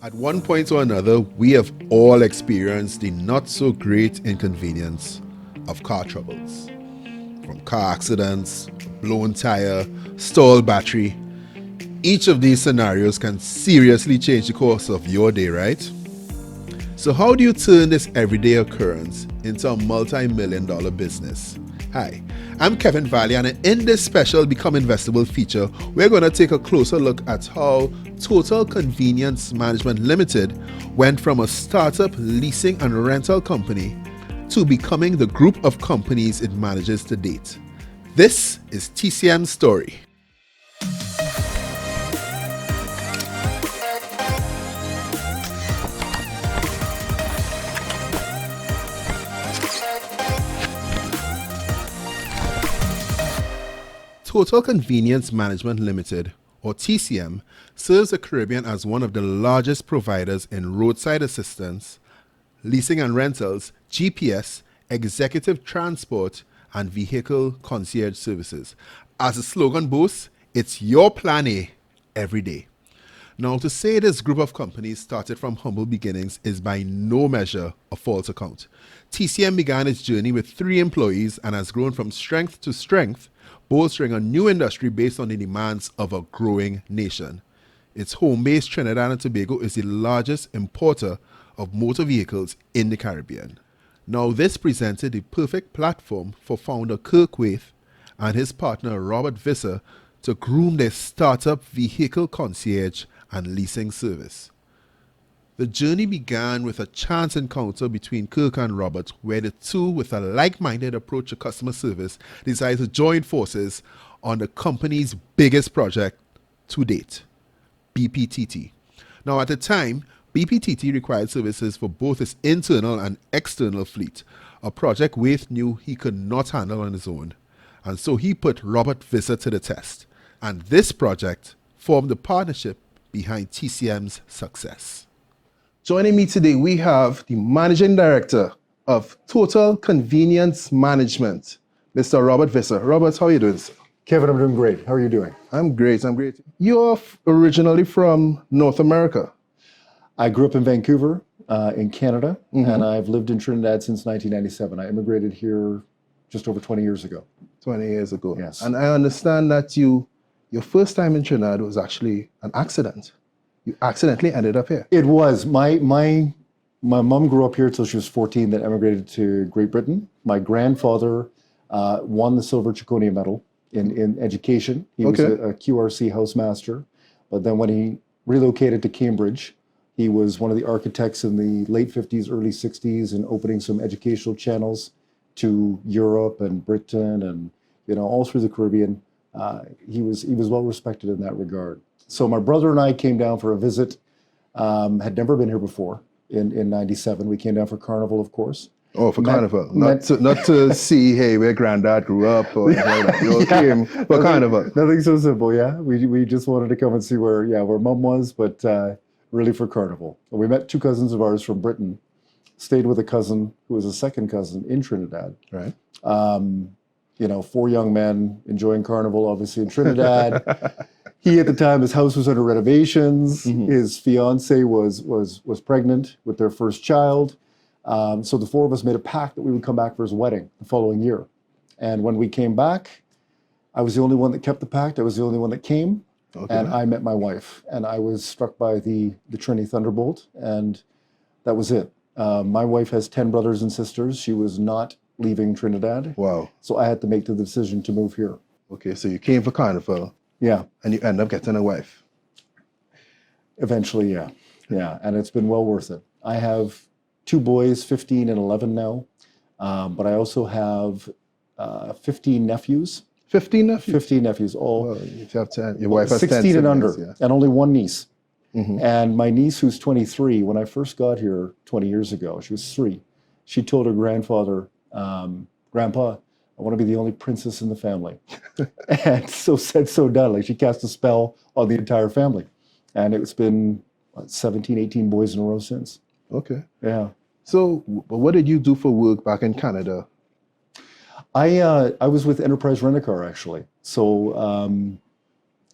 At one point or another, we have all experienced the not so great inconvenience of car troubles. From car accidents, blown tire, stalled battery, each of these scenarios can seriously change the course of your day, right? So how do you turn this everyday occurrence into a multi-million-dollar business? Hi, I'm Kevin Valley, and in this special Become Investible feature, we're going to take a closer look at how Total Convenience Management Ltd went from a startup leasing and rental company to becoming the group of companies it manages to date. This is TCM's story. Total Convenience Management Ltd, or TCM, serves the Caribbean as one of the largest providers in roadside assistance, leasing and rentals, GPS, executive transport, and vehicle concierge services. As the slogan boasts, it's your plan A every day. Now, to say this group of companies started from humble beginnings is by no measure a false account. TCM began its journey with 3 employees and has grown from strength to strength, bolstering a new industry based on the demands of a growing nation. Its home base, Trinidad and Tobago, is the largest importer of motor vehicles in the Caribbean. Now, this presented the perfect platform for founder Kirk Waith and his partner Robert Visser to groom their startup vehicle concierge and leasing service. The journey began with a chance encounter between Kirk and Robert, where the two, with a like-minded approach to customer service, decided to join forces on the company's biggest project to date, BPTT. Now, at the time, BPTT required services for both its internal and external fleet, a project Waith knew he could not handle on his own, and so he put Robert Visser to the test. And this project formed the partnership behind TCM's success. Joining me today, we have the Managing Director of Total Convenience Management, Mr. Robert Visser. Robert, how are you doing, sir? Kevin, I'm doing great. How are you doing? I'm great. You're originally from North America. I grew up in Vancouver, in Canada, and I've lived in Trinidad since 1997. I immigrated here just over 20 years ago. 20 years ago. Yes. And I understand that your first time in Trinidad was actually an accident. You accidentally ended up here. It was. My mom grew up here till she was 14, then emigrated to Great Britain. My grandfather won the Silver Chiconia Medal in education. He was a QRC housemaster. But then when he relocated to Cambridge, he was one of the architects in the late 50s, early 60s, in opening some educational channels to Europe and Britain and all through the Caribbean. He was well respected in that regard. So my brother and I came down for a visit. Had never been here before. In '97, we came down for Carnival, of course. Oh, for Carnival, not to see, hey, where Granddad grew up or anything like that. You all came for Carnival. Nothing so simple, yeah. We just wanted to come and see where Mom was, but really for Carnival. We met 2 cousins of ours from Britain. Stayed with a cousin who was a second cousin in Trinidad. Right. 4 young men enjoying Carnival, obviously in Trinidad. He, at the time, his house was under renovations. His fiance was pregnant with their first child. So the 4 of us made a pact that we would come back for his wedding the following year. And when we came back, I was the only one that kept the pact. I was the only one that came. Okay. And I met my wife. And I was struck by the Trinity Thunderbolt. And that was it. My wife has 10 brothers and sisters. She was not leaving Trinidad. Wow. So I had to make the decision to move here. Okay, so you came for Carnival. Yeah. And you end up getting a wife. Eventually, yeah. Yeah, and it's been well worth it. I have 2 boys, 15 and 11 now, but I also have 15 nephews. 15 nephews? 15 nephews, all. Well, if you have 10, your wife has 10 16 and under, yeah. and only 1 niece. And my niece, who's 23, when I first got here 20 years ago, she was 3. She told her grandfather, Grandpa, I want to be the only princess in the family. And so said, so done. Like, she cast a spell on the entire family. And it's been 17, 18 boys in a row since. Okay. Yeah. So what did you do for work back in Canada? I was with Enterprise Rent-A-Car, actually. So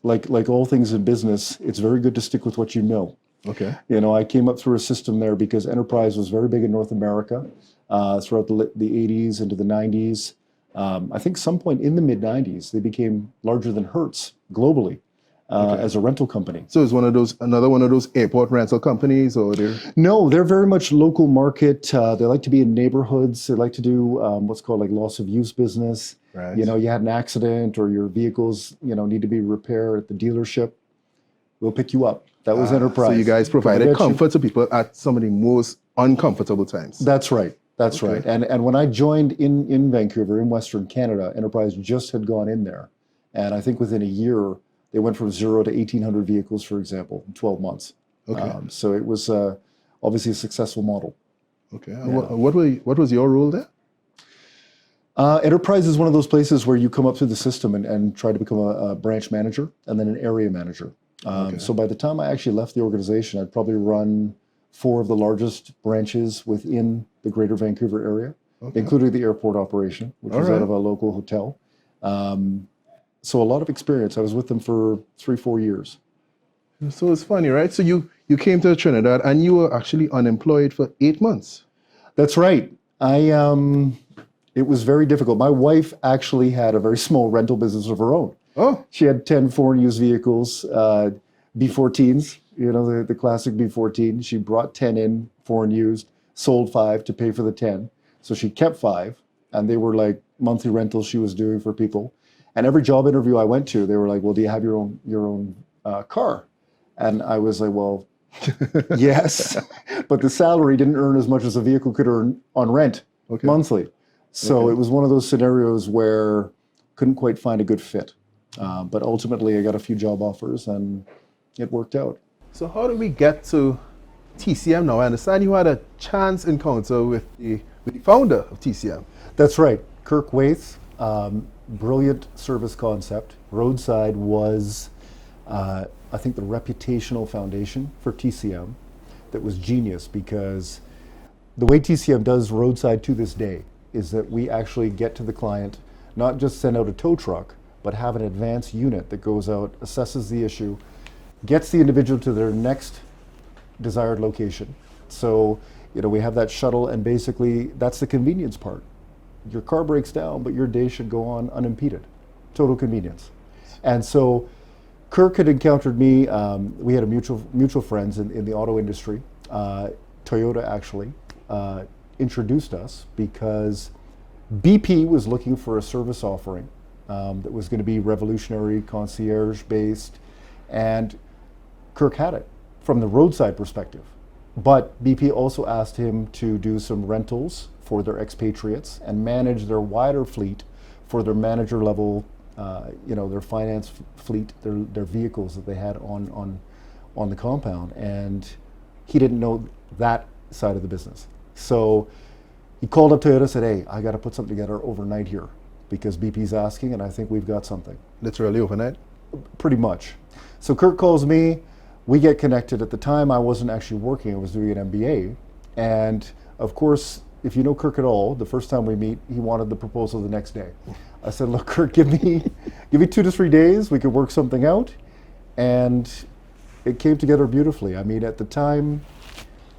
like all things in business, it's very good to stick with what you know. Okay. You know, I came up through a system there because Enterprise was very big in North America throughout the 80s into the 90s. I think some point in the mid 90s, they became larger than Hertz globally as a rental company. So it's another one of those airport rental companies, or they're? No, they're very much local market. They like to be in neighborhoods. They like to do what's called like loss of use business. Right. You know, you had an accident or your vehicles, you know, need to be repaired at the dealership. We'll pick you up. That was Enterprise. So you guys provided comfort to people at some of the most uncomfortable times. That's right. That's right. And when I joined in Vancouver, in Western Canada, Enterprise just had gone in there. And I think within a year, they went from 0 to 1,800 vehicles, for example, in 12 months. Okay. So it was obviously a successful model. Okay. Yeah. What was your role there? Enterprise is one of those places where you come up through the system and try to become a branch manager and then an area manager. So by the time I actually left the organization, I'd probably run 4 of the largest branches within the greater Vancouver area, including the airport operation, which was out of a local hotel. So a lot of experience. I was with them for 3-4 years. So it's funny, right? So you came to Trinidad and you were actually unemployed for 8 months. That's right. It was very difficult. My wife actually had a very small rental business of her own. Oh. She had 10 foreign used vehicles, B14s, you know, the classic B14. She brought 10 in, foreign used, sold 5 to pay for the 10. So she kept 5, and they were like monthly rentals she was doing for people. And every job interview I went to, they were like, well, do you have your own car? And I was like, well, yes, but the salary didn't earn as much as a vehicle could earn on rent monthly. So it was one of those scenarios where couldn't quite find a good fit. But ultimately, I got a few job offers, and it worked out. So how did we get to TCM now? I understand you had a chance encounter with the founder of TCM. That's right, Kirk Waith. Brilliant service concept. Roadside was, I think, the reputational foundation for TCM that was genius, because the way TCM does Roadside to this day is that we actually get to the client, not just send out a tow truck, but have an advanced unit that goes out, assesses the issue, gets the individual to their next desired location. So, you know, we have that shuttle, and basically that's the convenience part. Your car breaks down, but your day should go on unimpeded. Total convenience. And so Kirk had encountered me. We had a mutual friends in the auto industry. Toyota actually introduced us because BP was looking for a service offering that was going to be revolutionary, concierge-based, and Kirk had it from the roadside perspective. But BP also asked him to do some rentals for their expatriates and manage their wider fleet for their manager level, their finance fleet, their vehicles that they had on the compound. And he didn't know that side of the business. So he called up Toyota and said, hey, I got to put something together overnight here because BP's asking, and I think we've got something. Literally overnight? Pretty much. So Kirk calls me, we get connected. At the time, I wasn't actually working, I was doing an MBA. And of course, if you know Kirk at all, the first time we meet, he wanted the proposal the next day. I said, look, Kirk, give me 2 to 3 days, we could work something out. And it came together beautifully. I mean, at the time,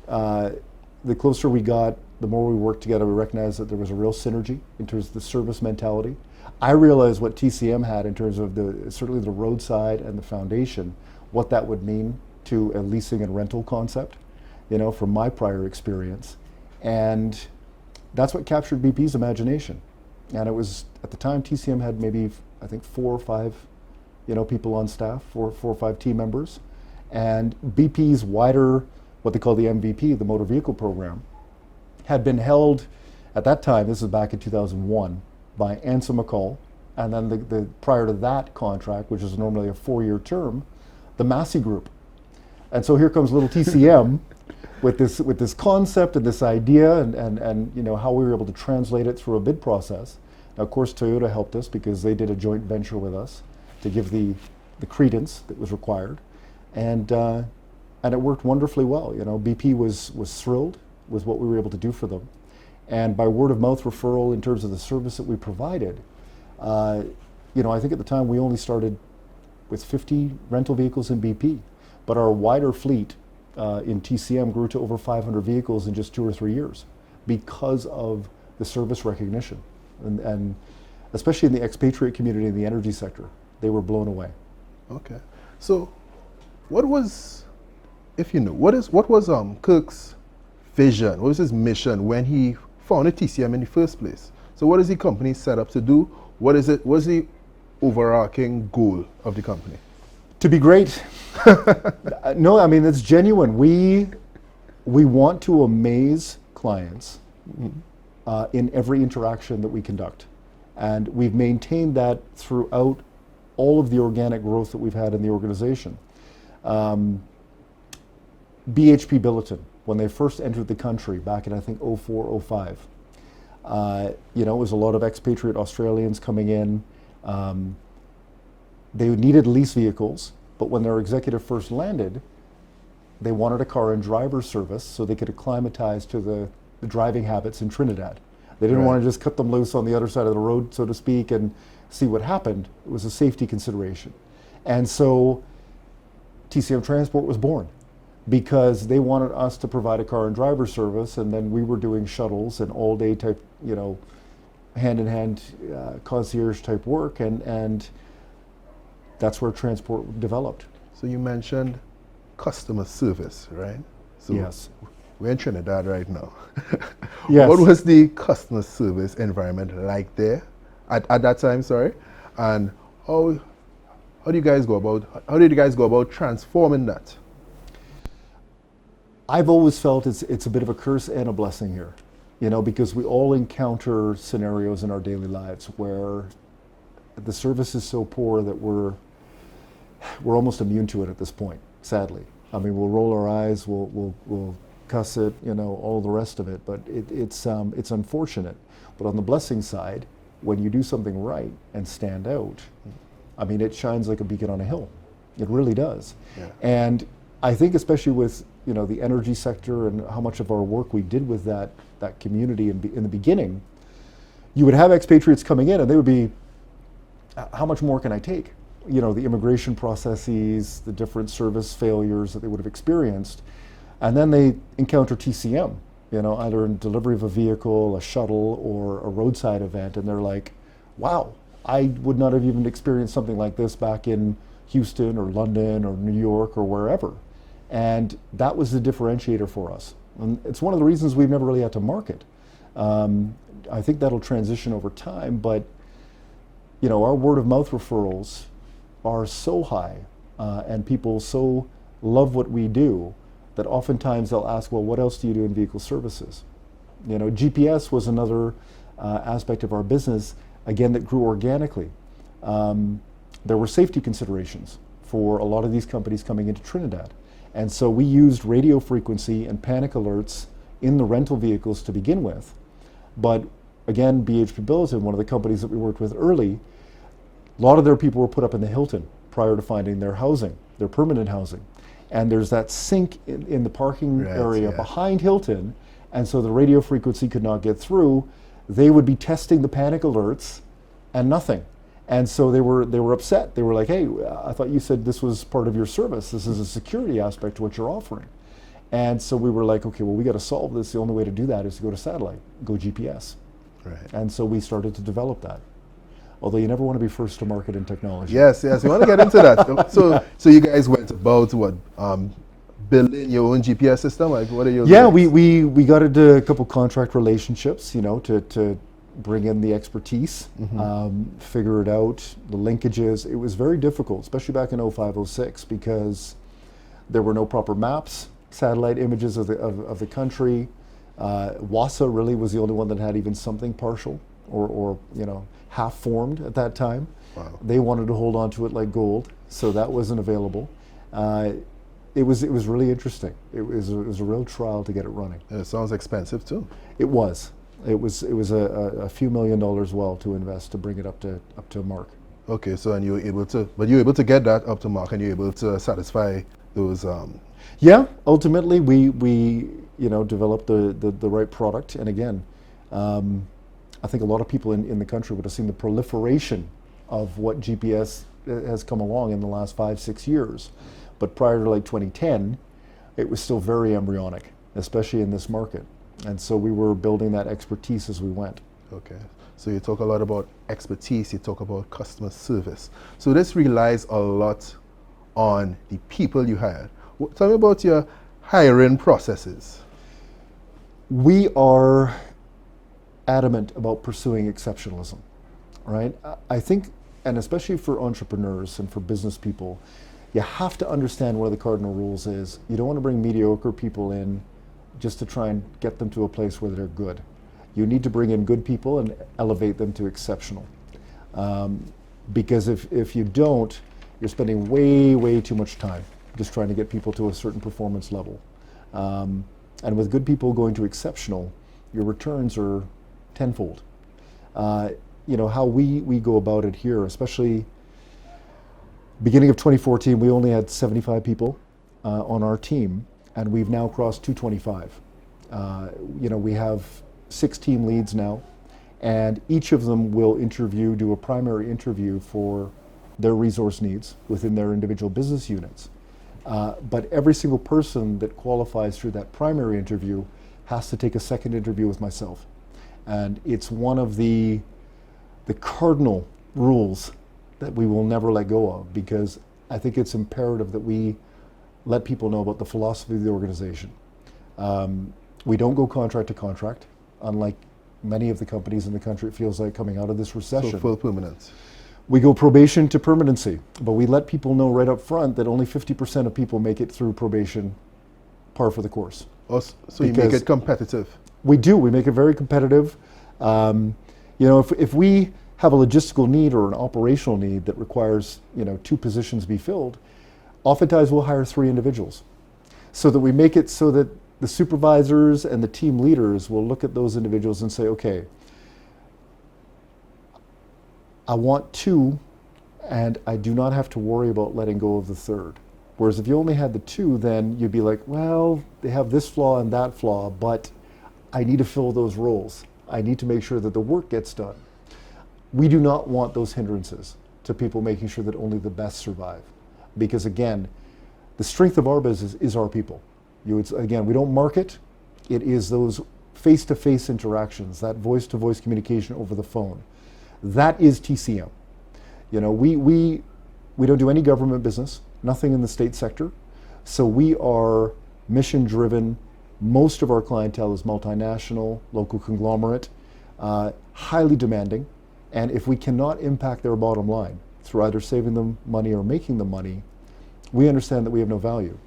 the closer we got, the more we worked together, we recognized that there was a real synergy in terms of the service mentality. I realized what TCM had in terms of certainly the roadside and the foundation, what that would mean to a leasing and rental concept, you know, from my prior experience. And that's what captured BP's imagination. And it was, at the time, TCM had maybe, I think, 4 or 5, people on staff, 4 or 5 team members. And BP's wider, what they call the MVP, the motor vehicle program, had been held at that time, this is back in 2001, by Anson McCall. And then the prior to that contract, which is normally a 4-year term, the Massey Group. And so here comes little TCM with this concept and this idea and how we were able to translate it through a bid process. Now, of course, Toyota helped us because they did a joint venture with us to give the credence that was required. And it worked wonderfully well. BP was thrilled with what we were able to do for them. And by word of mouth referral in terms of the service that we provided, I think at the time we only started with 50 rental vehicles in BP, but our wider fleet in TCM grew to over 500 vehicles in just 2 or 3 years because of the service recognition. And especially in the expatriate community in the energy sector, they were blown away. Okay. So what was, if you know, what was Kirk's vision? What was his mission when he founded TCM in the first place? So what is the company set up to do? What's the overarching goal of the company? To be great. No, I mean, it's genuine. We want to amaze clients in every interaction that we conduct. And we've maintained that throughout all of the organic growth that we've had in the organization. BHP Billiton, when they first entered the country back in, I think, 04, 05, it was a lot of expatriate Australians coming in. They needed lease vehicles, but when their executive first landed, they wanted a car and driver service so they could acclimatize to the driving habits in Trinidad. They didn't want to just cut them loose on the other side of the road, so to speak, and see what happened. It was a safety consideration. And so TCM Transport was born because they wanted us to provide a car and driver service, and then we were doing shuttles and all-day type, hand-in-hand concierge type work, and that's where transport developed. So you mentioned customer service, right? So yes. We're in Trinidad right now. Yes. What was the customer service environment like there at that time? Sorry, and how did you guys go about transforming that? I've always felt it's a bit of a curse and a blessing here, because we all encounter scenarios in our daily lives where the service is so poor that we're almost immune to it at this point. Sadly, I mean, we'll roll our eyes, we'll cuss it, all the rest of it, but it's unfortunate. But on the blessing side, when you do something right and stand out, I mean, it shines like a beacon on a hill. It really does. Yeah. And I think especially with, the energy sector and how much of our work we did with that community in the beginning, you would have expatriates coming in and they would be, how much more can I take? The immigration processes, the different service failures that they would have experienced. And then they encounter TCM, either in delivery of a vehicle, a shuttle, or a roadside event, and they're like, wow, I would not have even experienced something like this back in Houston or London or New York or wherever. And that was the differentiator for us. And it's one of the reasons we've never really had to market. I think that'll transition over time, but our word of mouth referrals are so high and people so love what we do that oftentimes they'll ask, well, what else do you do in vehicle services? GPS was another aspect of our business, again, that grew organically. There were safety considerations for a lot of these companies coming into Trinidad. And so we used radio frequency and panic alerts in the rental vehicles to begin with. But again, BHP Billiton, one of the companies that we worked with early, a lot of their people were put up in the Hilton prior to finding their housing, their permanent housing. And there's that sink in the parking area behind Hilton, and so the radio frequency could not get through. They would be testing the panic alerts and nothing. And so they were upset. They were like, hey, I thought you said this was part of your service. This is a security aspect to what you're offering. And so we were like, okay, well, we got to solve this. The only way to do that is to go to satellite, go GPS. Right. And so we started to develop that. Although you never want to be first to market in technology. Yes, we want to get into that. So you guys went about building your own GPS system? Like, what are your? Yeah, we got into a couple contract relationships, to bring in the expertise, figure it out, the linkages. It was very difficult, especially back in 05, 06, because there were no proper maps, satellite images of the country. WASA really was the only one that had even something partial or half formed at that time. Wow. They wanted to hold on to it like gold, so that wasn't available. It was really interesting. It was a real trial to get it running. And it sounds expensive too. It was a few $1 million well to invest to bring it up to mark. Okay, so you were able to get that up to mark, and you were able to satisfy those. Yeah, ultimately we developed the right product, and again, I think a lot of people in the country would have seen the proliferation of what GPS has come along in the last 5-6 years. But prior to like 2010, it was still very embryonic, especially in this market. And so we were building that expertise as we went. Okay. So you talk a lot about expertise, you talk about customer service. So this relies a lot on the people you hired. Tell me about your hiring processes. We are adamant about pursuing exceptionalism, right? I think, and especially for entrepreneurs and for business people, you have to understand one of the cardinal rules is you don't want to bring mediocre people in just to try and get them to a place where they're good. You need to bring in good people and elevate them to exceptional. Because if you don't, you're spending way too much time just trying to get people to a certain performance level. And with good people going to exceptional, your returns are tenfold. How we go about it here, especially beginning of 2014, we only had 75 people on our team, and we've now crossed 225. We have 6 team leads now, and each of them will do a primary interview for their resource needs within their individual business units. But every single person that qualifies through that primary interview has to take a second interview with myself. And it's one of the cardinal rules that we will never let go of, because I think it's imperative that we let people know about the philosophy of the organization. We don't go contract to contract, unlike many of the companies in the country, it feels like, coming out of this recession. So full permanence. We go probation to permanency, but we let people know right up front that only 50% of people make it through probation par for the course. So you make it competitive. We do. We make it very competitive. If we have a logistical need or an operational need that requires 2 positions be filled, oftentimes we'll hire 3 individuals, so that we make it so that the supervisors and the team leaders will look at those individuals and say, okay, I want 2, and I do not have to worry about letting go of the 3rd. Whereas if you only had the 2, then you'd be like, well, they have this flaw and that flaw, but I need to fill those roles. I need to make sure that the work gets done. We do not want those hindrances to people making sure that only the best survive. Because again, the strength of our business is our people. We don't market. It is those face-to-face interactions, that voice-to-voice communication over the phone. That is TCM. We don't do any government business, nothing in the state sector. So we are mission-driven. Most of our clientele is multinational, local conglomerate, highly demanding. And if we cannot impact their bottom line through either saving them money or making them money, we understand that we have no value.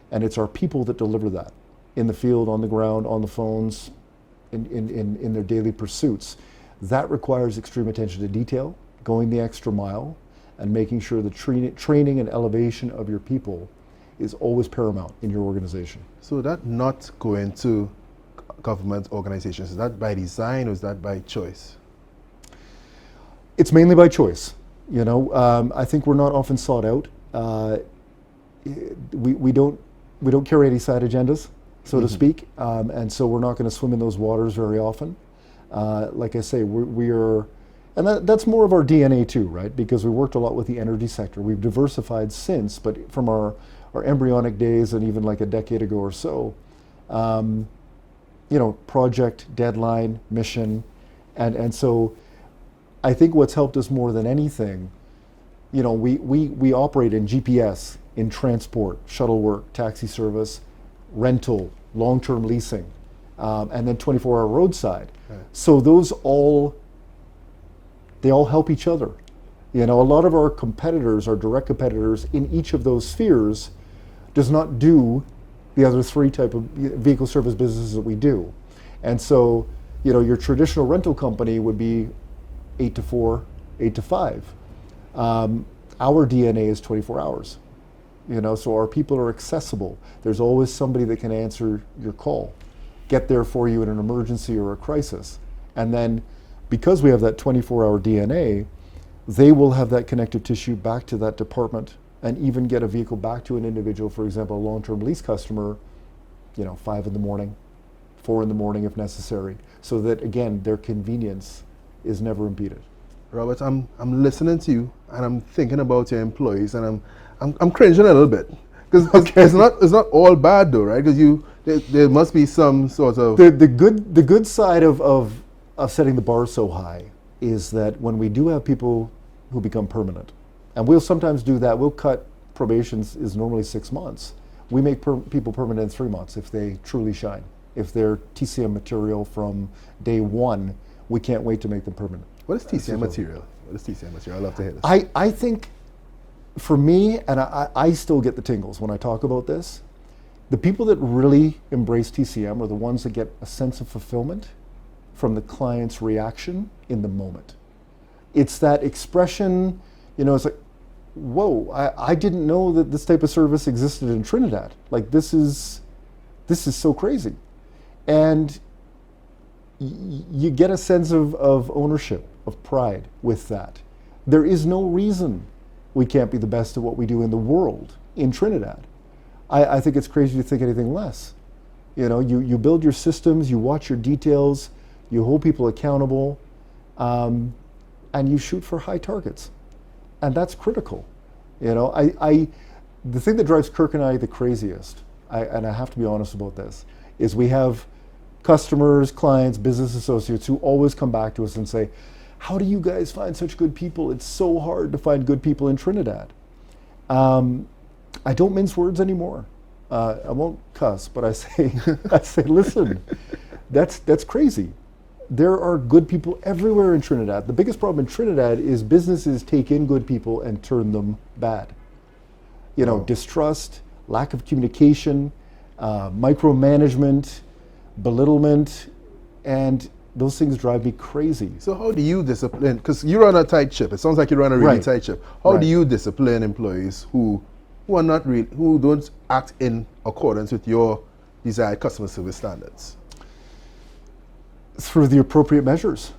And it's our people that deliver that in the field, on the ground, on the phones, in their daily pursuits. That requires extreme attention to detail, going the extra mile, and making sure the training and elevation of your people is always paramount in your organization. So that not going to government organizations, is that by design or is that by choice? It's mainly by choice. I think we're not often sought out. We don't carry any side agendas, so to speak, and so we're not going to swim in those waters very often. Like I say, we are, and that's more of our DNA too, right? Because we worked a lot with the energy sector. We've diversified since, but from our embryonic days and even like a decade ago or so, project, deadline, mission, and so I think what's helped us more than anything, we operate in GPS, in transport, shuttle work, taxi service, rental, long-term leasing, and then 24-hour roadside. Right. So those all help each other. A lot of our competitors, our direct competitors in each of those spheres, does not do the other 3 type of vehicle service businesses that we do. And so, your traditional rental company would be 8 to 4, 8 to 5. Our DNA is 24 hours. So our people are accessible. There's always somebody that can answer your call, get there for you in an emergency or a crisis. And then because we have that 24-hour DNA, they will have that connective tissue back to that department and even get a vehicle back to an individual, for example, a long-term lease customer, 5 in the morning, 4 in the morning if necessary, so that, again, their convenience is never impeded. Robert, I'm listening to you and I'm thinking about your employees and I'm cringing a little bit Because it's not all bad though, right? Because there must be some sort of the good side of setting the bar so high is that when we do have people who become permanent, and we'll sometimes do that, we'll cut probations is normally 6 months. We make people permanent in 3 months if they truly shine. If they're TCM material from day one, we can't wait to make them permanent. What is TCM material? What is TCM material? I'd love to hear this. I think for me, and I still get the tingles when I talk about this, the people that really embrace TCM are the ones that get a sense of fulfillment from the client's reaction in the moment. It's that expression, it's like, whoa, I didn't know that this type of service existed in Trinidad. Like this is so crazy. And you get a sense of ownership, of pride with that. There is no reason we can't be the best at what we do in the world in Trinidad. I think it's crazy to think anything less. You build your systems, you watch your details, you hold people accountable, and you shoot for high targets. And that's critical. The thing that drives Kirk and I the craziest, and I have to be honest about this, is we have customers, clients, business associates who always come back to us and say, how do you guys find such good people? It's so hard to find good people in Trinidad. I don't mince words anymore. I won't cuss, but I say, listen, that's crazy. There are good people everywhere in Trinidad. The biggest problem in Trinidad is businesses take in good people and turn them bad. Distrust, lack of communication, micromanagement, belittlement, and those things drive me crazy. So how do you discipline, because you run a tight ship, it sounds like you run a really tight ship. How do you discipline employees who are not really, who don't act in accordance with your desired customer service standards? Through the appropriate measures.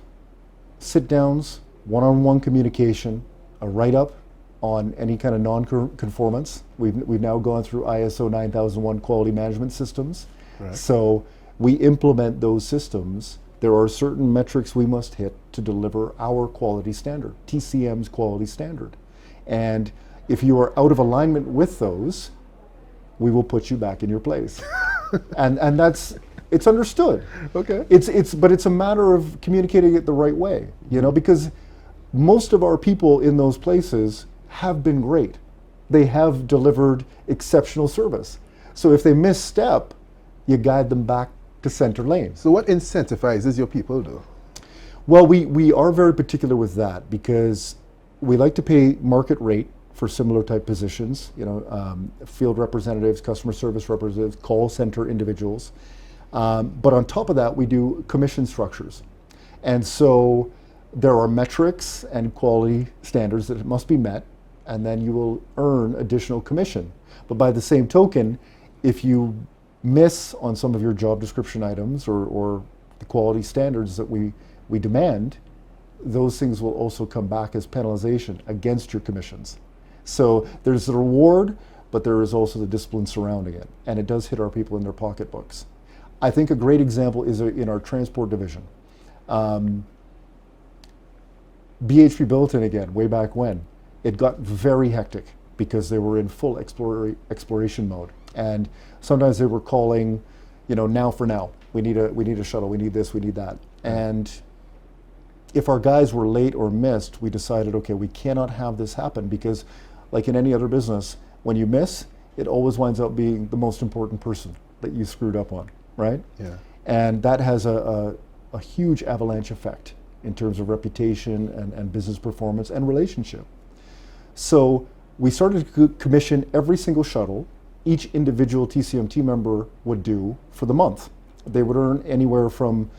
Sit-downs, one-on-one communication, a write-up on any kind of non-conformance. We've now gone through ISO 9001 quality management systems. Right. So we implement those systems. There are certain metrics we must hit to deliver our quality standard, TCM's quality standard. And if you are out of alignment with those, we will put you back in your place. and it's understood. Okay. But it's a matter of communicating it the right way, because most of our people in those places have been great. They have delivered exceptional service. So if they misstep, you guide them back to center lane. So what incentivizes your people though? Well, we are very particular with that because we like to pay market rate for similar type positions, field representatives, customer service representatives, call center individuals. But on top of that, we do commission structures. And so there are metrics and quality standards that must be met, and then you will earn additional commission. But by the same token, if you miss on some of your job description items or the quality standards that we demand, those things will also come back as penalization against your commissions. So there's the reward, but there is also the discipline surrounding it, and it does hit our people in their pocketbooks. I think a great example is in our transport division. BHP Billiton again, way back when, it got very hectic because they were in full exploration mode. And sometimes they were calling, now for now. We need a shuttle, we need this, we need that. And if our guys were late or missed, we decided, okay, we cannot have this happen because like in any other business, when you miss, it always winds up being the most important person that you screwed up on, right? Yeah. And that has a huge avalanche effect in terms of reputation and business performance and relationship. So we started to commission every single shuttle each individual TCM team member would do for the month. They would earn anywhere from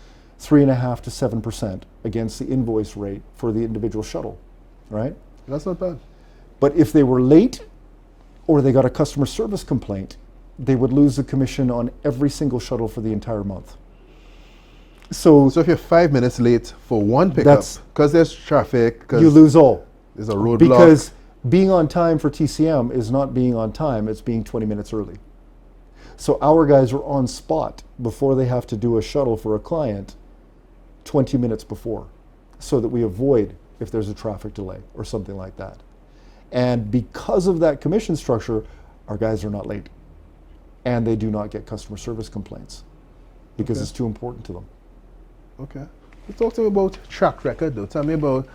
3.5% to 7% against the invoice rate for the individual shuttle, right? That's not bad. But if they were late or they got a customer service complaint, they would lose the commission on every single shuttle for the entire month. So if you're 5 minutes late for one pickup, because there's traffic, you lose all. There's a roadblock. Because being on time for TCM is not being on time, it's being 20 minutes early. So our guys are on spot before they have to do a shuttle for a client 20 minutes before, so that we avoid if there's a traffic delay or something like that. And because of that commission structure, our guys are not late. And they do not get customer service complaints because it's too important to them. Okay. So talk to me about track record though. Tell me about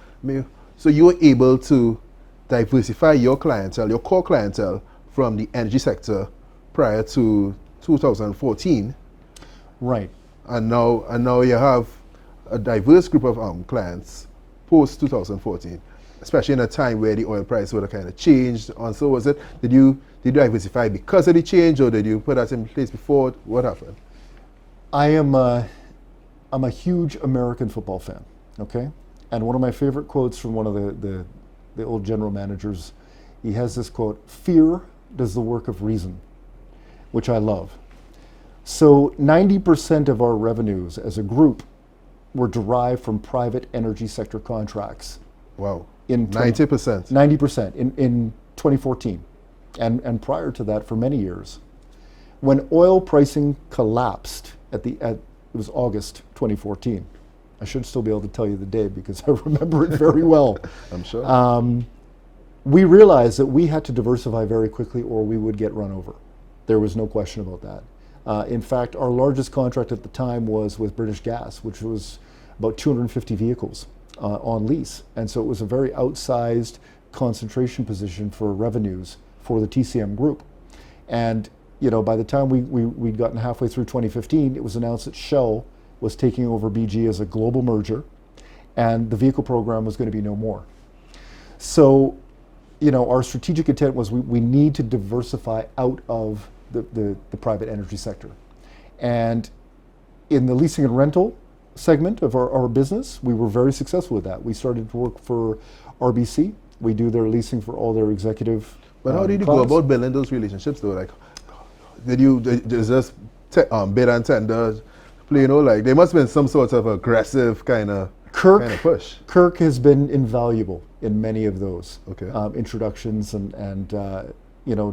so you were able to diversify your clientele, your core clientele, from the energy sector prior to 2014. Right. And now you have a diverse group of clients post 2014, especially in a time where the oil price would have kind of changed. And so was it? Did you diversify because of the change, or did you put that in place before? What happened? I'm a huge American football fan. Okay, and one of my favorite quotes from one of the old general managers, he has this quote: "Fear does the work of reason," which I love. So 90% of our revenues as a group were derived from private energy sector contracts. Wow. In 90%. 90% in 2014, and prior to that for many years. When oil pricing collapsed it was August 2014. I should still be able to tell you the day because I remember it very well. I'm sure. We realized that we had to diversify very quickly or we would get run over. There was no question about that. In fact, our largest contract at the time was with British Gas, which was about 250 vehicles on lease. And so it was a very outsized concentration position for revenues for the TCM group. And by the time we'd gotten halfway through 2015, it was announced that Shell was taking over BG as a global merger, and the vehicle program was going to be no more. So, our strategic intent was we need to diversify out of the private energy sector. And in the leasing and rental segment of our business, we were very successful with that. We started to work for RBC. We do their leasing for all their executive But how did you products. go about building those relationships though? Like, did you just bid and tender? Like there must have been some sort of aggressive kind of push. Kirk has been invaluable in many of those introductions and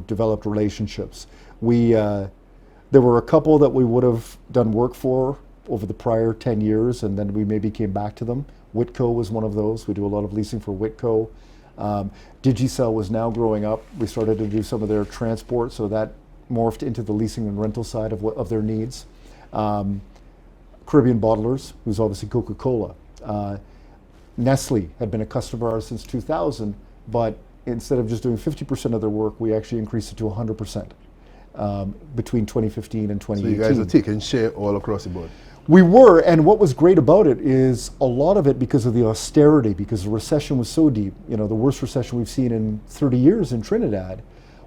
developed relationships. There were a couple that we would have done work for over the prior 10 years, and then we maybe came back to them. Whitco was one of those. We do a lot of leasing for Whitco. Digicel was now growing up. We started to do some of their transport, so that morphed into the leasing and rental side of their needs. Caribbean Bottlers, who's obviously Coca-Cola. Nestle had been a customer of ours since 2000, but instead of just doing 50% of their work, we actually increased it to 100% between 2015 and 2018. So you guys are taking share all across the board? We were, and what was great about it is a lot of it because of the austerity, because the recession was so deep, the worst recession we've seen in 30 years in Trinidad.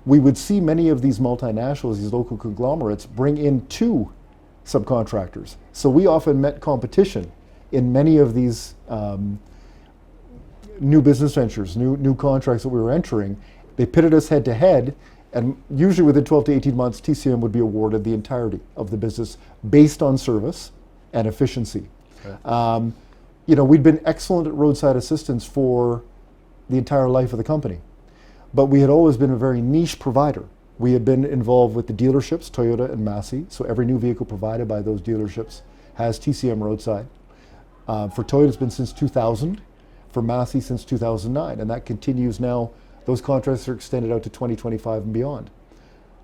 We would see many of these multinationals, these local conglomerates, bring in two subcontractors. So we often met competition in many of these new business ventures, new contracts that we were entering. They pitted us head to head, and usually within 12 to 18 months, TCM would be awarded the entirety of the business based on service and efficiency. Okay. We'd been excellent at roadside assistance for the entire life of the company, but we had always been a very niche provider. We had been involved with the dealerships, Toyota and Massey, so every new vehicle provided by those dealerships has TCM roadside. For Toyota, it's been since 2000, for Massey since 2009, and that continues now. Those contracts are extended out to 2025 and beyond.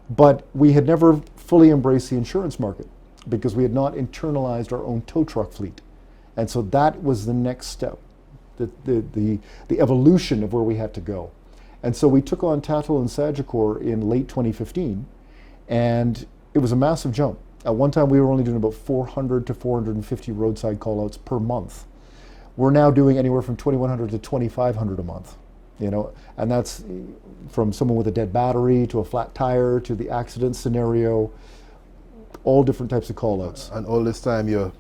But we had never fully embraced the insurance market because we had not internalized our own tow truck fleet. And so that was the next step, the evolution of where we had to go. And so we took on Total and Sagicor in late 2015, and it was a massive jump. At one time, we were only doing about 400 to 450 roadside callouts per month. We're now doing anywhere from 2,100 to 2,500 a month. And that's from someone with a dead battery to a flat tire to the accident scenario, all different types of callouts. And all this time, you're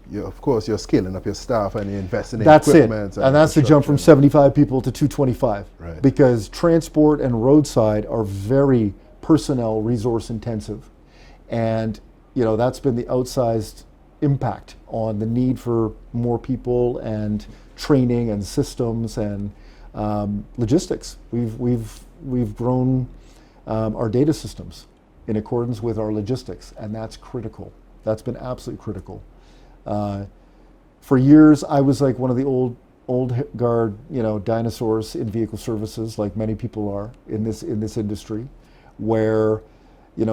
scaling up your staff and you're investing in that's equipment. And that's the jump from 75 people to 225. Right. Because transport and roadside are very personnel resource intensive. And that's been the outsized impact on the need for more people and training and systems and logistics. We've grown our data systems in accordance with our logistics, and that's critical. That's been absolutely critical. For years, I was like one of the old guard, dinosaurs in vehicle services, like many people are in this industry, where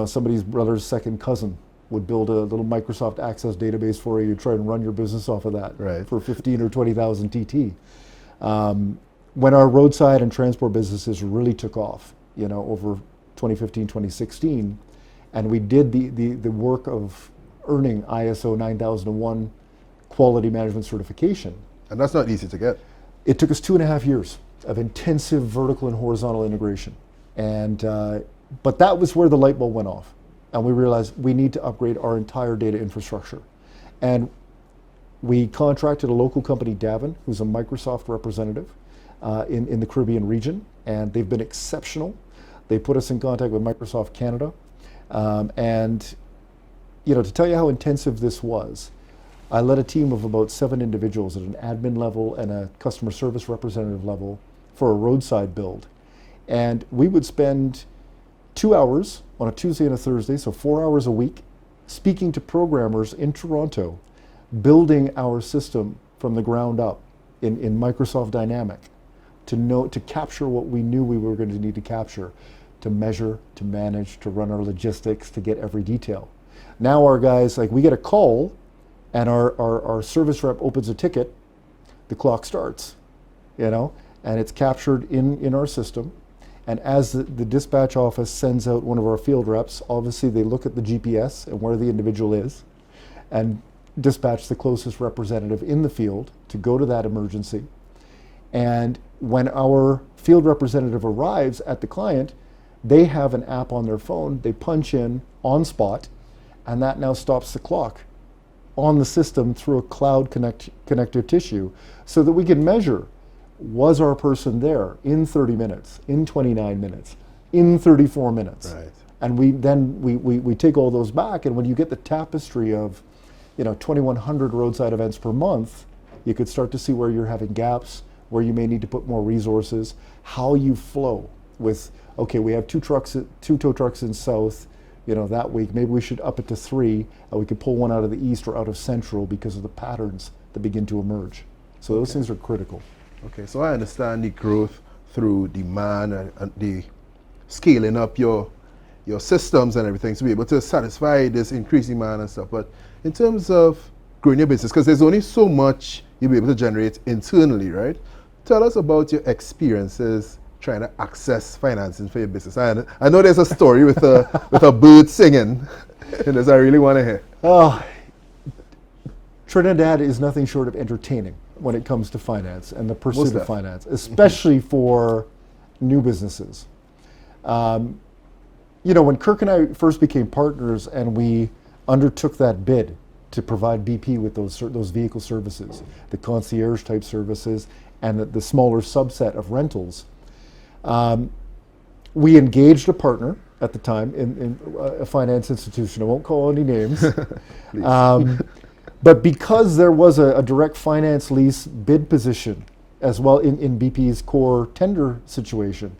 somebody's brother's second cousin would build a little Microsoft Access database for you, try and run your business off of that for 15 or 20,000 TT. When our roadside and transport businesses really took off, over 2015, 2016, and we did the work of earning ISO 9001 quality management certification. And that's not easy to get. It took us 2.5 years of intensive vertical and horizontal integration. And, but that was where the light bulb went off. And we realized we need to upgrade our entire data infrastructure. And we contracted a local company, Davin, who's a Microsoft representative in the Caribbean region. And they've been exceptional. They put us in contact with Microsoft Canada. And to tell you how intensive this was, I led a team of about 7 individuals at an admin level and a customer service representative level for a roadside build. And we would spend 2 hours on a Tuesday and a Thursday, so 4 hours a week, speaking to programmers in Toronto, building our system from the ground up in Microsoft Dynamic to capture what we knew we were going to need to capture, to measure, to manage, to run our logistics, to get every detail. Now our guys, we get a call and our service rep opens a ticket, the clock starts, and it's captured in our system. And as the dispatch office sends out one of our field reps, obviously they look at the GPS and where the individual is and dispatch the closest representative in the field to go to that emergency. And when our field representative arrives at the client, they have an app on their phone, they punch in on spot, and that now stops the clock on the system through a cloud connector tissue so that we can measure, was our person there in 30 minutes, in 29 minutes, in 34 minutes? Right. And we take all those back, and when you get the tapestry of 2,100 roadside events per month, you could start to see where you're having gaps, where you may need to put more resources, how you flow with, okay, we have 2 tow trucks in south, that week, maybe we should up it to 3, and we could pull one out of the east or out of central because of the patterns that begin to emerge. So those things are critical. Okay, so I understand the growth through demand and the scaling up your systems and everything to be able to satisfy this increased demand and stuff. But in terms of growing your business, because there's only so much you'll be able to generate internally, right? Tell us about your experiences trying to access financing for your business. I know there's a story with a bird singing, and this I really want to hear. Oh, Trinidad is nothing short of entertaining when it comes to finance and the pursuit of finance, especially for new businesses. When Kirk and I first became partners and we undertook that bid to provide BP with those vehicle services, the concierge type services, and the smaller subset of rentals, we engaged a partner at the time in a finance institution. I won't call any names. But because there was a direct finance lease bid position as well in BP's core tender situation,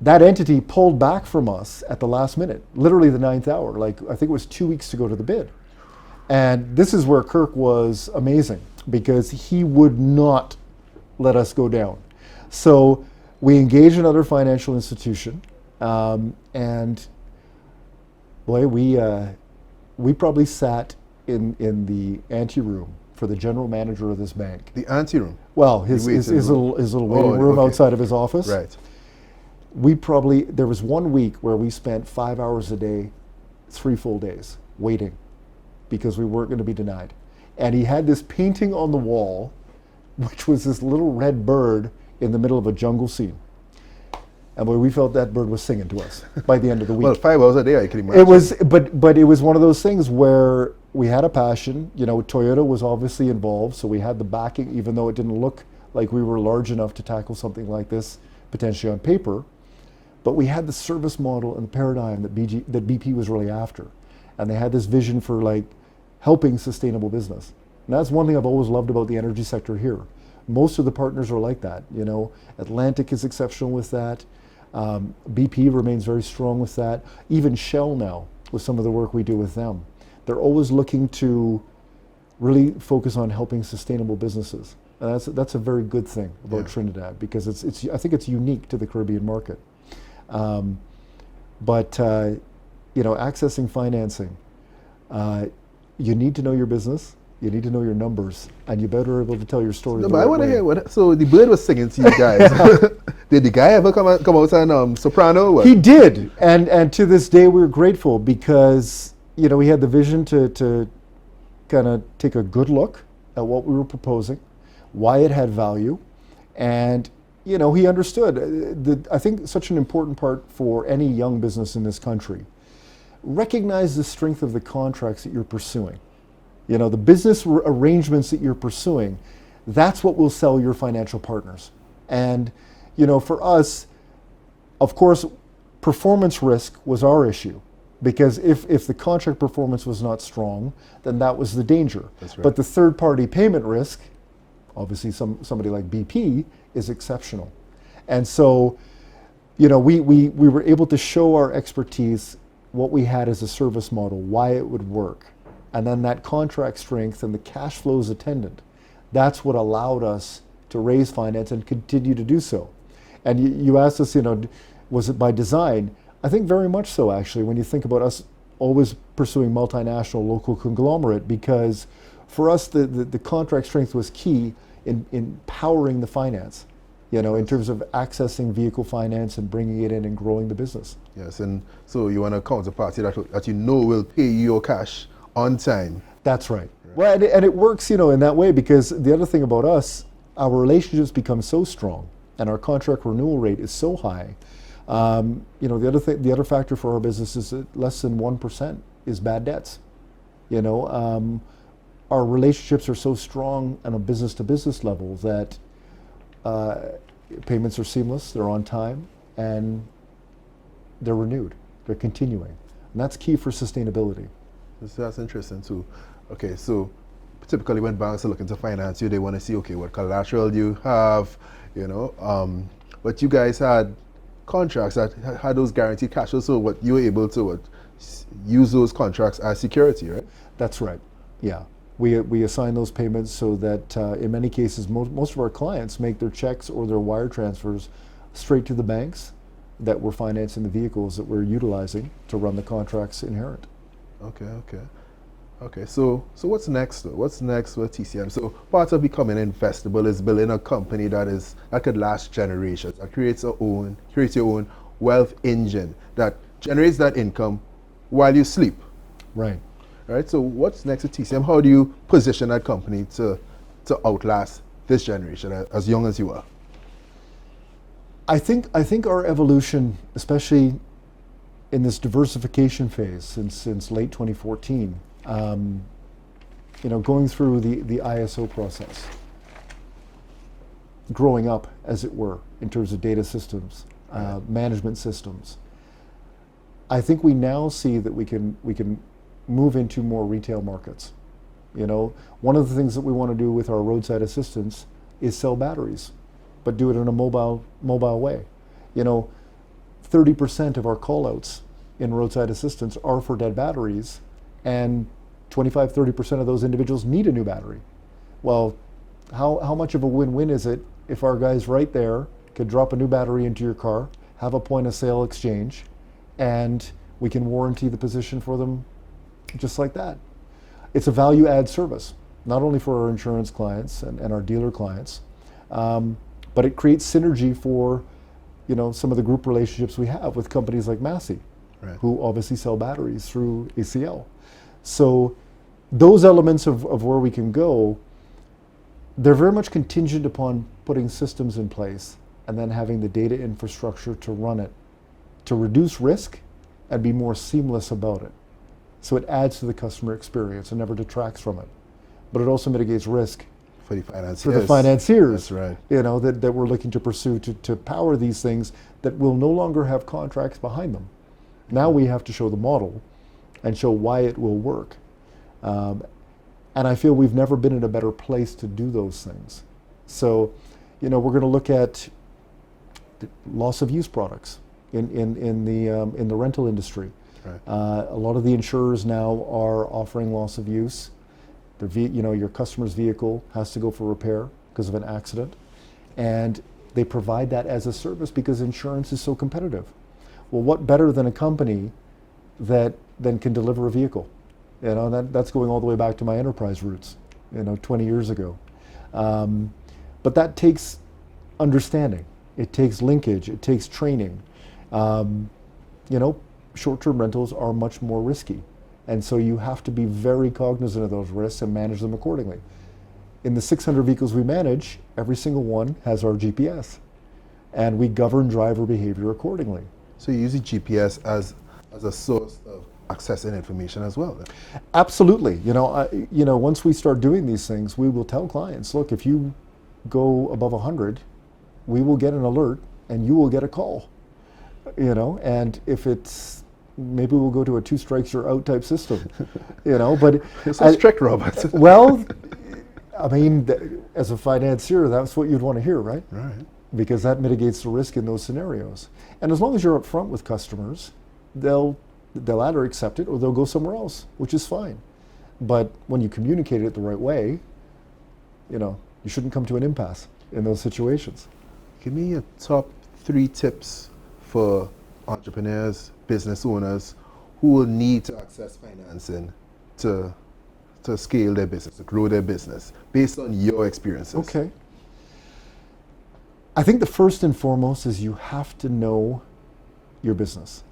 that entity pulled back from us at the last minute, literally the 9th hour. I think it was 2 weeks to go to the bid. And this is where Kirk was amazing, because he would not let us go down. So we engaged another financial institution, and boy, we probably sat in the ante-room for the general manager of this bank. The ante-room? Well, his little waiting room outside of his office. Right. There was 1 week where we spent 5 hours a day, 3 full days, waiting, because we weren't going to be denied. And he had this painting on the wall, which was this little red bird in the middle of a jungle scene. And we felt that bird was singing to us by the end of the week. Well, 5 hours a day, I can imagine. It was, but it was one of those things where we had a passion. Toyota was obviously involved, so we had the backing, even though it didn't look like we were large enough to tackle something like this potentially on paper. But we had the service model and the paradigm that BP was really after. And they had this vision for helping sustainable business. And that's one thing I've always loved about the energy sector here. Most of the partners are like that. Atlantic is exceptional with that. BP remains very strong with that. Even Shell now, with some of the work we do with them. They're always looking to really focus on helping sustainable businesses. And that's a very good thing about Trinidad, because I think it's unique to the Caribbean market. But accessing financing, you need to know your business, you need to know your numbers, and you better be able to tell your story. No, but I want to hear so the bird was singing to you guys. Did the guy ever come out and soprano? What? He did, and to this day we're grateful because he had the vision to kind of take a good look at what we were proposing, why it had value, and he understood. I think such an important part for any young business in this country: recognize the strength of the contracts that you're pursuing. The business arrangements that you're pursuing, that's what will sell your financial partners. And, for us, of course, performance risk was our issue, because if the contract performance was not strong, then that was the danger. That's right. But the third-party payment risk, obviously somebody like BP, is exceptional. And so, we were able to show our expertise, what we had as a service model, why it would work. And then that contract strength and the cash flows attendant, that's what allowed us to raise finance and continue to do so. And you asked us, was it by design? I think very much so, actually, when you think about us always pursuing multinational local conglomerate, because for us, the contract strength was key in powering the finance, in terms of accessing vehicle finance and bringing it in and growing the business. Yes, and so you want a counterparty that will pay you your cash on time. That's right. Well, and it works, in that way, because the other thing about us, our relationships become so strong and our contract renewal rate is so high. The other factor for our business is that less than 1% is bad debts. Our relationships are so strong on a business-to-business level that payments are seamless, they're on time, and they're renewed, they're continuing. And that's key for sustainability. That's interesting too. Okay, so typically when banks are looking to finance you, they want to see, okay, what collateral you have, but you guys had contracts that had those guaranteed cash flows, so what you were able to use those contracts as security, right? That's right, yeah. We assign those payments so that in many cases, most of our clients make their checks or their wire transfers straight to the banks that we're financing the vehicles that we're utilizing to run the contracts inherent. Okay. So what's next though? What's next with TCM? So part of becoming Investible is building a company that could last generations, that creates your own wealth engine that generates that income while you sleep. Right. Right. So what's next with TCM? How do you position that company to outlast this generation, as young as you are? I think our evolution, especially in this diversification phase since late 2014, going through the ISO process, growing up, as it were, in terms of data systems, management systems. I think we now see that we can move into more retail markets. One of the things that we want to do with our roadside assistance is sell batteries, but do it in a mobile way. 30% of our call-outs in roadside assistance are for dead batteries, and 25-30% of those individuals need a new battery. Well, how much of a win-win is it if our guys right there could drop a new battery into your car, have a point of sale exchange, and we can warranty the position for them just like that? It's a value add service, not only for our insurance clients and our dealer clients, but it creates synergy for some of the group relationships we have with companies like Massey, right, who obviously sell batteries through ACL. So those elements of where we can go, they're very much contingent upon putting systems in place and then having the data infrastructure to run it, to reduce risk and be more seamless about it. So it adds to the customer experience and never detracts from it. But it also mitigates risk for the financiers. For the financiers, that's right. That we're looking to pursue to power these things that will no longer have contracts behind them. Now we have to show the model and show why it will work. And I feel we've never been in a better place to do those things. So, we're going to look at loss of use products in the rental industry. Right. A lot of the insurers now are offering loss of use. Your customer's vehicle has to go for repair because of an accident, and they provide that as a service because insurance is so competitive. Well, what better than a company that then can deliver a vehicle? You know, that's going all the way back to my enterprise roots, 20 years ago. But that takes understanding. It takes linkage. It takes training. Short-term rentals are much more risky. And so you have to be very cognizant of those risks and manage them accordingly. In the 600 vehicles we manage, every single one has our GPS. And we govern driver behavior accordingly. So you use the GPS as a source of accessing information as well, then? Absolutely. Once we start doing these things, we will tell clients, look, if you go above 100, we will get an alert and you will get a call. And if it's, maybe we'll go to a 2 strikes you're out type system, but it's so strict, Robert. Well, I mean, as a financier, that's what you'd want to hear, right? Right. Because that mitigates the risk in those scenarios. And as long as you're upfront with customers, they'll either accept it or they'll go somewhere else, which is fine. But when you communicate it the right way, you shouldn't come to an impasse in those situations. Give me your top 3 tips for entrepreneurs, business owners who will need to access financing to scale their business, to grow their business, based on your experiences. Okay. I think the first and foremost is you have to know your business.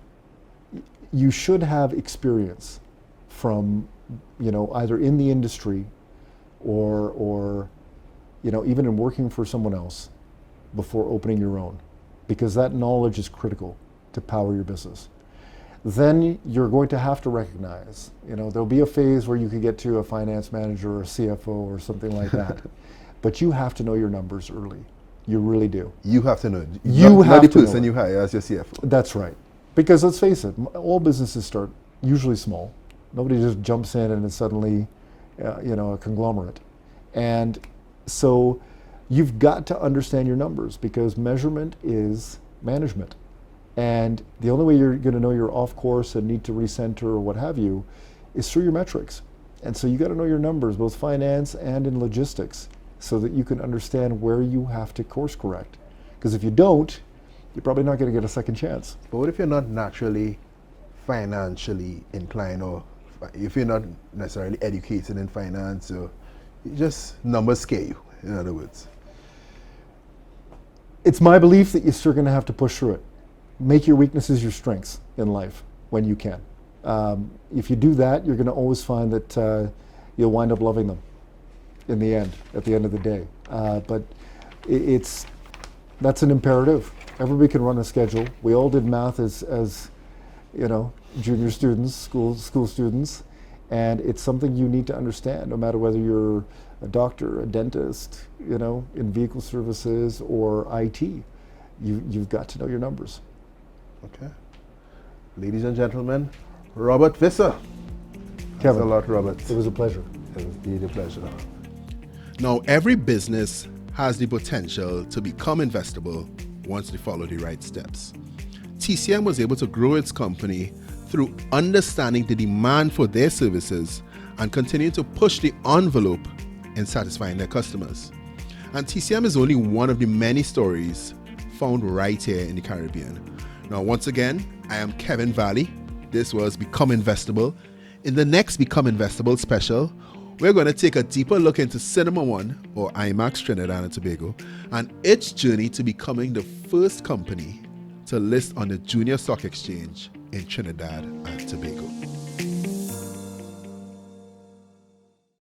You should have experience from, either in the industry or even in working for someone else before opening your own, because that knowledge is critical to power your business. Then you're going to have to recognize, there'll be a phase where you could get to a finance manager or a CFO or something like that, but you have to know your numbers early. You really do. You have to know. You have the to know person it. you hire as your CFO. That's right. Because let's face it, all businesses start usually small. Nobody just jumps in and is suddenly, a conglomerate. And so you've got to understand your numbers, because measurement is management. And the only way you're going to know you're off course and need to recenter or what have you is through your metrics. And so you got to know your numbers, both finance and in logistics, so that you can understand where you have to course correct. Because if you don't, you're probably not going to get a second chance. But what if you're not naturally financially inclined, or if you're not necessarily educated in finance, or just numbers scare you, in other words? It's my belief that you're still going to have to push through it. Make your weaknesses your strengths in life when you can. If you do that, you're going to always find that you'll wind up loving them in the end, at the end of the day. But that's an imperative. Everybody can run a schedule. We all did math as junior students, school students, and it's something you need to understand, no matter whether you're a doctor, a dentist, in vehicle services or IT. You've got to know your numbers. Okay. Ladies and gentlemen, Robert Visser. Kevin. Thanks a lot, Robert. It was a pleasure. It was indeed a pleasure. Now, every business has the potential to become investable once they follow the right steps. TCM was able to grow its company through understanding the demand for their services and continue to push the envelope in satisfying their customers. And TCM is only one of the many stories found right here in the Caribbean. Now, once again, I am Kevin Valley. This was Become Investible. In the next Become Investible special, we're going to take a deeper look into Cinema One, or IMAX Trinidad and Tobago, and its journey to becoming the first company to list on the Junior Stock Exchange in Trinidad and Tobago.